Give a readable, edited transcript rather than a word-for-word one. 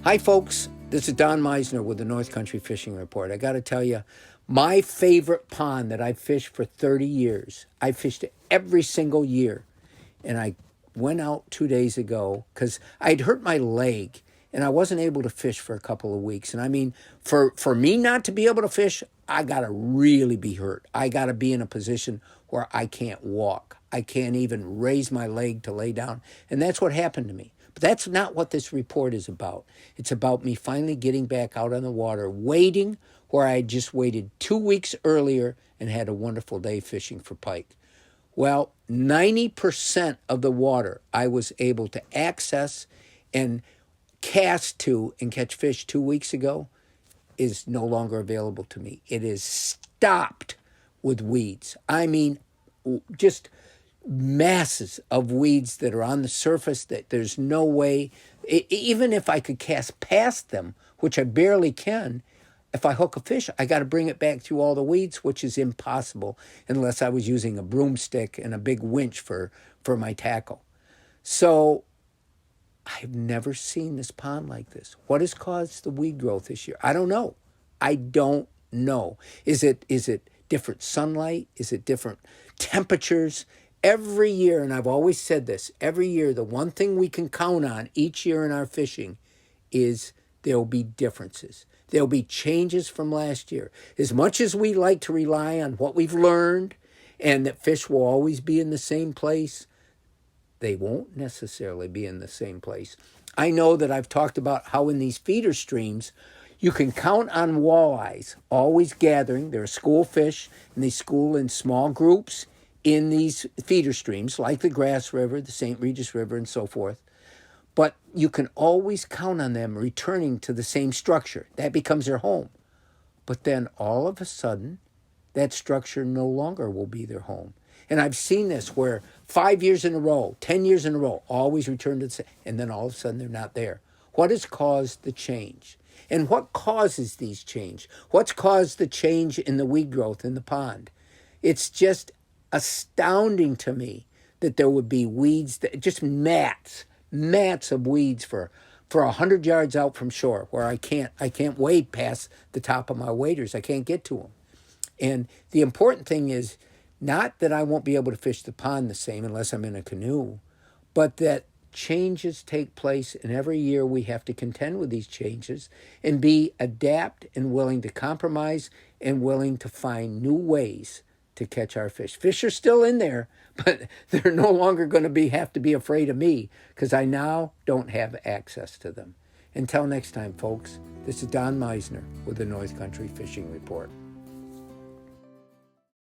Hi, folks. This is Don Meisner with the North Country Fishing Report. I got to tell you, my favorite pond that I've fished for 30 years, I fished it every single year. And I went out 2 days ago because I'd hurt my leg and I wasn't able to fish for a couple of weeks. And I mean, for me not to be able to fish, I got to really be hurt. I got to be in a position where I can't walk. I can't even raise my leg to lay down. And that's what happened to me. But that's not what this report is about. It's about me finally getting back out on the water, waiting where I had just waited 2 weeks earlier and had a wonderful day fishing for pike. Well, 90% of the water I was able to access and cast to and catch fish 2 weeks ago is no longer available to me. It is stopped with weeds. I mean, just masses of weeds that are on the surface that there's no way, even if I could cast past them, which I barely can, if I hook a fish, I got to bring it back through all the weeds, which is impossible unless I was using a broomstick and a big winch for my tackle. So I've never seen this pond like this. What has caused the weed growth this year? I don't know. I don't know. Is it different sunlight? Is it different temperatures? Every year, and I've always said this, every year, the one thing we can count on each year in our fishing is there'll be differences. There'll be changes from last year. As much as we like to rely on what we've learned and that fish will always be in the same place, they won't necessarily be in the same place. I know that I've talked about how in these feeder streams, you can count on walleyes always gathering. They're a school fish, and they school in small groups in these feeder streams, like the Grass River, the St. Regis River, and so forth. But you can always count on them returning to the same structure. That becomes their home. But then all of a sudden, that structure no longer will be their home. And I've seen this where 5 years in a row, 10 years in a row, always return to the same, and then all of a sudden they're not there. What has caused the change? And what causes these change? What's caused the change in the weed growth in the pond? It's just astounding to me that there would be weeds, just mats of weeds for 100 yards out from shore where I can't wade past the top of my waders. I can't get to them. And the important thing is not that I won't be able to fish the pond the same unless I'm in a canoe, but that changes take place, and every year we have to contend with these changes and be adapt and willing to compromise and willing to find new ways to catch our fish. Fish are still in there, but they're no longer going to have to be afraid of me because I now don't have access to them. Until next time, folks, this is Don Meisner with the North Country Fishing Report.